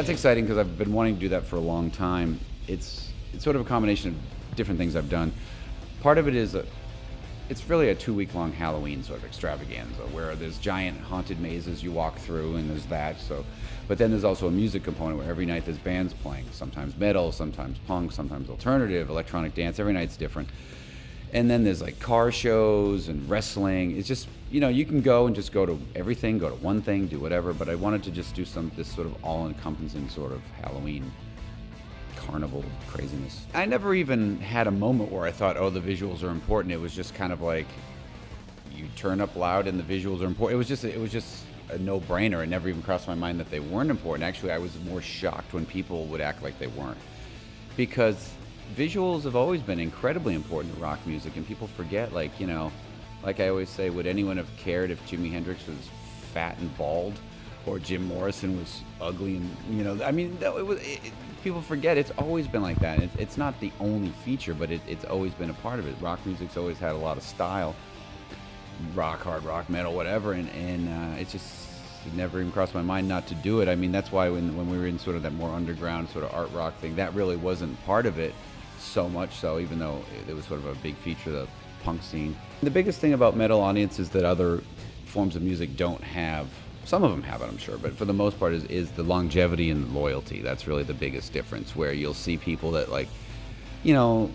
That's exciting because I've been wanting to do that for a long time. It's sort of a combination of different things I've done. Part of it is it's really a 2-week-long Halloween sort of extravaganza where there's giant haunted mazes you walk through, and there's that. But then there's also a music component where every night there's bands playing. Sometimes metal, sometimes punk, sometimes alternative, electronic dance. Every night's different. And then there's like car shows and wrestling. It's just, you can go and just go to everything, go to one thing, do whatever. But I wanted to just do this sort of all-encompassing sort of Halloween carnival craziness. I never even had a moment where I thought, oh, the visuals are important. It was just kind of like, you turn up loud and the visuals are important. It was just a no-brainer. It never even crossed my mind that they weren't important. Actually, I was more shocked when people would act like they weren't, because visuals have always been incredibly important to rock music, and people forget, like I always say, would anyone have cared if Jimi Hendrix was fat and bald, or Jim Morrison was ugly and, I mean, people forget it's always been like that. It's not the only feature, but it's always been a part of it. Rock music's always had a lot of style, rock, hard rock, metal, whatever, and it never even crossed my mind not to do it. I mean, that's why when we were in sort of that more underground sort of art rock thing, that really wasn't part of it so much so, even though it was sort of a big feature of the punk scene. The biggest thing about metal audiences that other forms of music don't have, some of them have it, I'm sure, but for the most part is the longevity and loyalty. That's really the biggest difference, where you'll see people that, like, they'll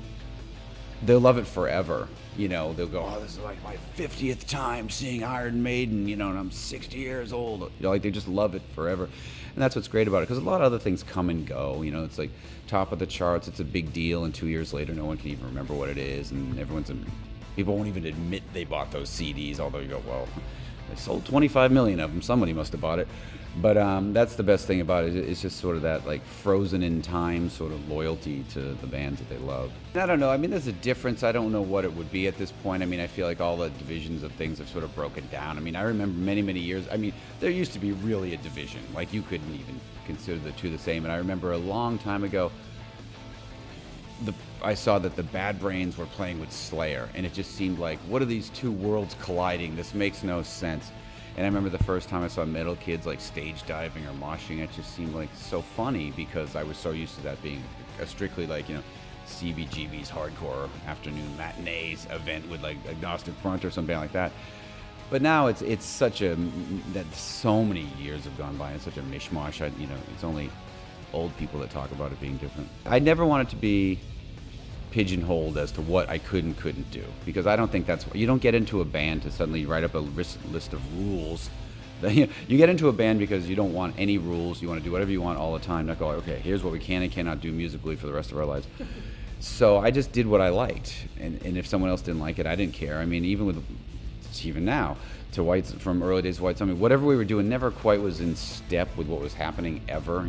love it forever. They'll go, oh, this is like my 50th time seeing Iron Maiden, and I'm 60 years old. Like, they just love it forever. And that's what's great about it, because a lot of other things come and go. It's like top of the charts, it's a big deal, and 2 years later, no one can even remember what it is, and people won't even admit they bought those CDs, although you go, well, they sold 25 million of them. Somebody must have bought it. But that's the best thing about it. It's just sort of that, like, frozen in time sort of loyalty to the bands that they love. I don't know. I mean, there's a difference. I don't know what it would be at this point. I mean, I feel like all the divisions of things have sort of broken down. I mean, I remember many, many years. I mean, there used to be really a division. Like, you couldn't even consider the two the same. And I remember a long time ago, I saw that the Bad Brains were playing with Slayer, and it just seemed like, what are these two worlds colliding? This makes no sense. And I remember the first time I saw metal kids like stage diving or moshing, it just seemed like so funny, because I was so used to that being a strictly, like, CBGB's hardcore afternoon matinees event with like Agnostic Front or something like that. But now it's such that so many years have gone by, and such a mishmash. It's only old people that talk about it being different. I never wanted to be pigeonholed as to what I could and couldn't do, because I don't think you don't get into a band to suddenly write up a list of rules. You get into a band because you don't want any rules. You want to do whatever you want all the time, not go, okay, here's what we can and cannot do musically for the rest of our lives. So I just did what I liked, and if someone else didn't like it, I didn't care. I mean, even now, from early days of White Zombie, whatever we were doing never quite was in step with what was happening ever.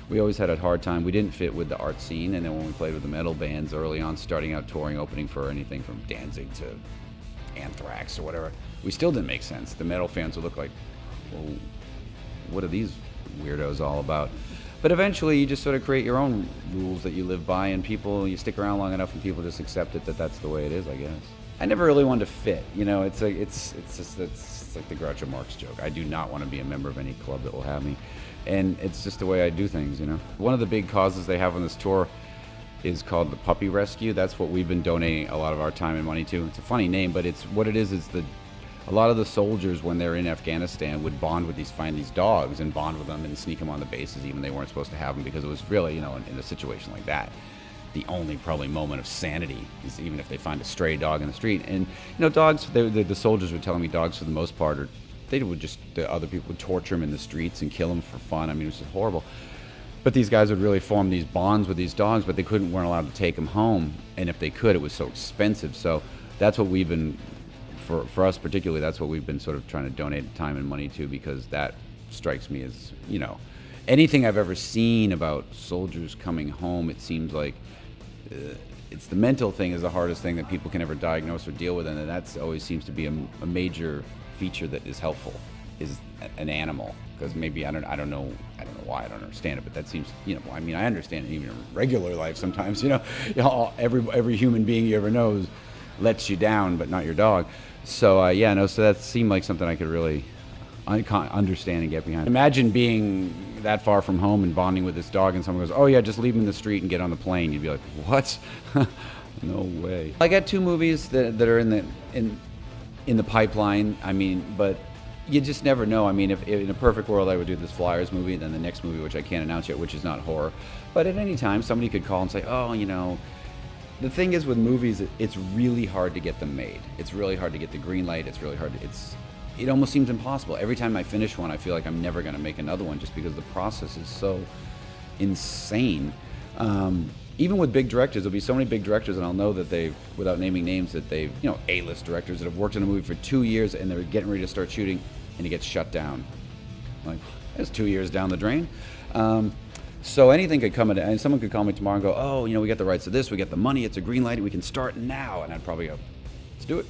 We always had a hard time. We didn't fit with the art scene, and then when we played with the metal bands early on, starting out touring, opening for anything from Danzig to Anthrax or whatever, we still didn't make sense. The metal fans would look like, well, what are these weirdos all about? But eventually you just sort of create your own rules that you live by, and you stick around long enough and people just accept it that that's the way it is, I guess. I never really wanted to fit, it's like the Groucho Marx joke. I do not want to be a member of any club that will have me. And it's just the way I do things, One of the big causes they have on this tour is called the Puppy Rescue. That's what we've been donating a lot of our time and money to. It's a funny name, but what it is a lot of the soldiers, when they're in Afghanistan, would find these dogs and bond with them and sneak them on the bases, even they weren't supposed to have them, because it was really, in a situation like that, the only probably moment of sanity is even if they find a stray dog in the street. And dogs, the soldiers were telling me, dogs for the most part the other people would torture them in the streets and kill them for fun. I mean, it was just horrible. But these guys would really form these bonds with these dogs, but they weren't allowed to take them home, and if they could, it was so expensive. So that's what we've been, for us particularly, that's what we've been sort of trying to donate time and money to, because that strikes me as, anything I've ever seen about soldiers coming home, it seems like it's the mental thing is the hardest thing that people can ever diagnose or deal with, and that always seems to be a major feature that is helpful, is an animal. Because maybe I don't know why I don't understand it, but that seems, I mean, I understand it even in regular life sometimes. Every human being you ever know lets you down, but not your dog. So so that seemed like something I could really I can't understand and get behind. Imagine being that far from home and bonding with this dog, and someone goes, "Oh yeah, just leave him in the street and get on the plane." You'd be like, "What? No way." I got 2 movies that are in the pipeline. I mean, but you just never know. I mean, if in a perfect world I would do this Flyers movie, then the next movie, which I can't announce yet, which is not horror, but at any time somebody could call and say, "Oh, you know." The thing is with movies, it's really hard to get them made. It's really hard to get the green light. It's really hard. It almost seems impossible. Every time I finish one, I feel like I'm never going to make another one just because the process is so insane. Even with big directors, there'll be so many big directors, and I'll know that they've, without naming names, that they've, you know, A-list directors that have worked on a movie for 2 years and they're getting ready to start shooting, and it gets shut down. Like, that's 2 years down the drain. So anything could come in, and someone could call me tomorrow and go, "Oh, you know, we got the rights to this, we got the money, it's a green light, we can start now." And I'd probably go, "Let's do it."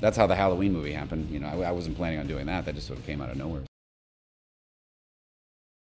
That's how the Halloween movie happened. You know, I wasn't planning on doing that. That just sort of came out of nowhere.